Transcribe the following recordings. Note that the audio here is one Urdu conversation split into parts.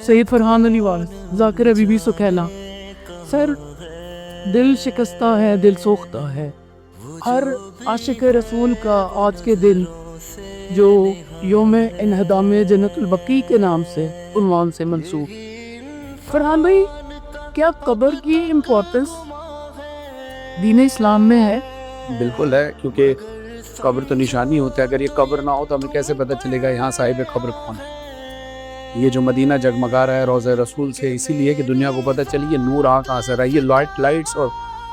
سید فرحان علی وارث، ذاکر بی بی سکینہ۔ سر، دل شکستہ ہے، دل سوختہ ہے، ہر عاشق رسول کا آج کے دن جو یوم انہدام جنت البقیع کے نام سے عنوان سے منسوب۔ فرحان بھائی، کیا قبر کی امپورٹنس دین اسلام میں ہے؟ بالکل ہے، کیونکہ قبر تو نشانی ہوتا ہے۔ اگر یہ قبر نہ ہو تو ہمیں کیسے پتہ چلے گا یہاں صاحب قبر کون ہے؟ یہ جو مدینہ جگمگا رہا ہے روضہ رسول سے، اسی لیے کہ دنیا کو پتہ چلی یہ نور کہاں سے رہا ہے۔ یہ لائٹس اور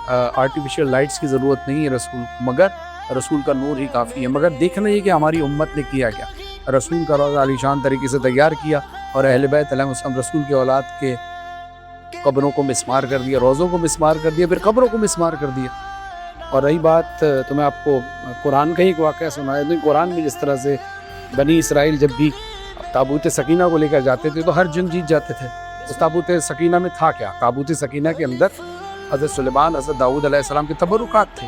آرٹیفیشل لائٹس کی ضرورت نہیں ہے رسول، مگر رسول کا نور ہی کافی ہے۔ مگر دیکھنا یہ کہ ہماری امت نے کیا کیا، رسول کا روضہ عالی شان طریقے سے تیار کیا، اور اہل بیت علیہ السلام رسول کے اولاد کے قبروں کو مسمار کر دیا، روضوں کو مسمار کر دیا، پھر قبروں کو مسمار کر دیا۔ اور رہی بات، تو میں آپ کو قرآن کا ہی ایک واقعہ سنایا دوں۔ قرآن میں جس طرح سے بنی اسرائیل جب بھی تابوت سکینہ کو لے کر جاتے تھے تو ہر جنگ جیت جاتے تھے۔ اس تابوت سکینہ میں تھا کیا؟ تابوت سکینہ کے اندر حضرت سلیمان، حضرت داؤد علیہ السلام کے تبرکات تھے،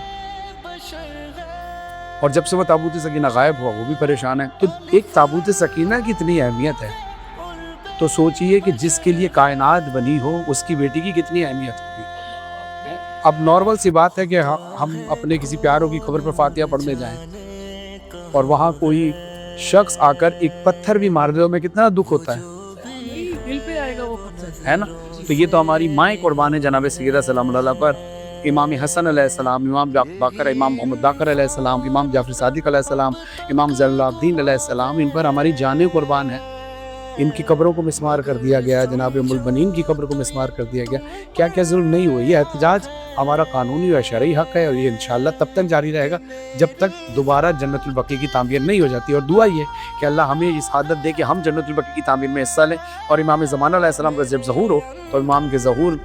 اور جب سے وہ تابوت سکینہ غائب ہوا وہ بھی پریشان ہے۔ تو ایک تابوت سکینہ کی اتنی اہمیت ہے تو سوچئے کہ جس کے لیے کائنات بنی ہو اس کی بیٹی کی کتنی اہمیت ہوگی۔ اب نارمل سی بات ہے کہ ہم اپنے کسی پیاروں کی قبر پر فاتحہ پڑھنے جائیں اور وہاں کوئی شخص آ کر ایک پتھر بھی مار دے، میں کتنا دکھ ہوتا ہے دل پہ آئے گا وہ پتھر، ہے نا؟ تو یہ تو ہماری مائیں قربان ہے جناب سیدہ سلام اللہ پر، امام حسن علیہ السلام، امام باقر، امام محمد باقر علیہ السلام، امام جعفر صادق علیہ السلام، امام زین العابدین علیہ السلام، ان پر ہماری جانیں قربان ہیں۔ ان کی قبروں کو مسمار کر دیا گیا، جناب ام البنین کی قبر کو مسمار کر دیا گیا۔ کیا کیا ظلم نہیں ہوئے؟ یہ احتجاج ہمارا قانونی و شرعی حق ہے، اور یہ انشاءاللہ تب تک جاری رہے گا جب تک دوبارہ جنت البقیع کی تعمیر نہیں ہو جاتی۔ اور دعا یہ کہ اللہ ہمیں اس عادت دے کہ ہم جنت البقیع کی تعمیر میں حصہ لیں، اور امام زمانہ علیہ السلام کا جب ظہور ہو تو امام کے ظہور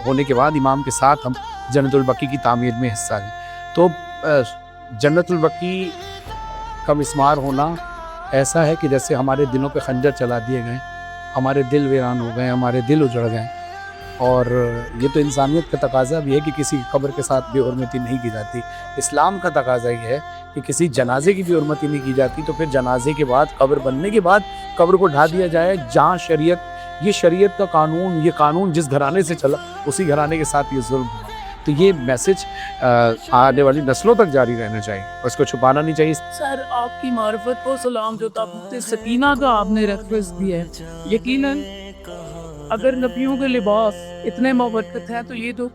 ہونے کے بعد امام کے ساتھ ہم جنت البقیع کی تعمیر میں حصہ لیں۔ تو جنت البقیع کا مسمار ہونا ایسا ہے کہ جیسے ہمارے دلوں پہ خنجر چلا دیے گئے، ہمارے دل ویران ہو گئے، ہمارے دل اجڑ گئے۔ اور یہ تو انسانیت کا تقاضا بھی ہے کہ کسی قبر کے ساتھ بے حرمتی نہیں کی جاتی۔ اسلام کا تقاضا یہ ہے کہ کسی جنازے کی بے حرمتی نہیں کی جاتی، تو پھر جنازے کے بعد، قبر بننے کے بعد قبر کو ڈھا دیا جائے، جہاں شریعت کا قانون، یہ قانون جس گھرانے سے چلا اسی گھرانے کے ساتھ یہ ظلم ہوا۔ تو یہ میسج آنے والی نسلوں تک جاری رہنا چاہیے، اور اس کو چھپانا نہیں چاہیے۔ سر، آپ کی معرفت کو سلام، جو تابوت سکینہ کا آپ نے ریفرنس دیا ہے، یقیناً اگر نبیوں کے لباس اتنے مبرکت ہیں تو یہ تو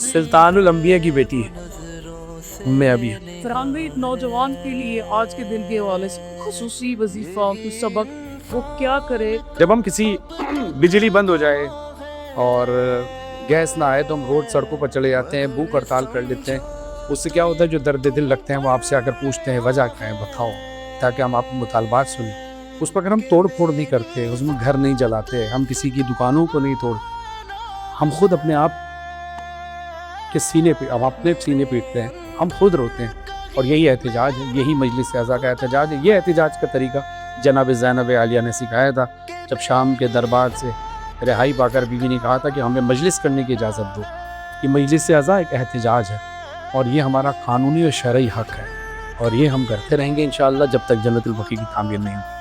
سلطان الانبیاء کی بیٹی ہے میں ابھی۔ فرحان بھائی، نوجوان کے لیے آج کے دن کے حوالے سے خصوصی وظیفہ، کوئی سبق وہ کیا کرے؟ جب ہم کسی بجلی بند ہو جائے اور گیس نہ آئے تو ہم روڈ سڑکوں پر چلے جاتے ہیں، بھوک ہڑتال کر لیتے ہیں۔ اس سے کیا ہوتا ہے، جو درد دل لگتے ہیں وہ آپ سے آ کر پوچھتے ہیں وجہ کیا ہے بتاؤ، تاکہ ہم آپ کے مطالبات سنیں۔ اس پر اگر ہم توڑ پھوڑ نہیں کرتے، اس میں گھر نہیں جلاتے، ہم کسی کی دکانوں کو نہیں توڑتے، ہم خود اپنے آپ کے سینے پہ، ہم اپنے سینے پیٹتے ہیں، ہم خود روتے ہیں۔ اور یہی احتجاج ہے، یہی مجلس اعضاء کا احتجاج ہے۔ یہ احتجاج کا طریقہ جناب زینب عالیہ نے سکھایا تھا، جب شام کے دربار سے رہائی پا کر بیوی نے کہا تھا کہ ہمیں مجلس کرنے کی اجازت دو۔ یہ مجلس اعضاء ایک احتجاج ہے، اور یہ ہمارا قانونی اور شرعی حق ہے، اور یہ ہم کرتے رہیں گے انشاءاللہ جب تک جنت البقیع کی تعمیر نہیں ہوگی۔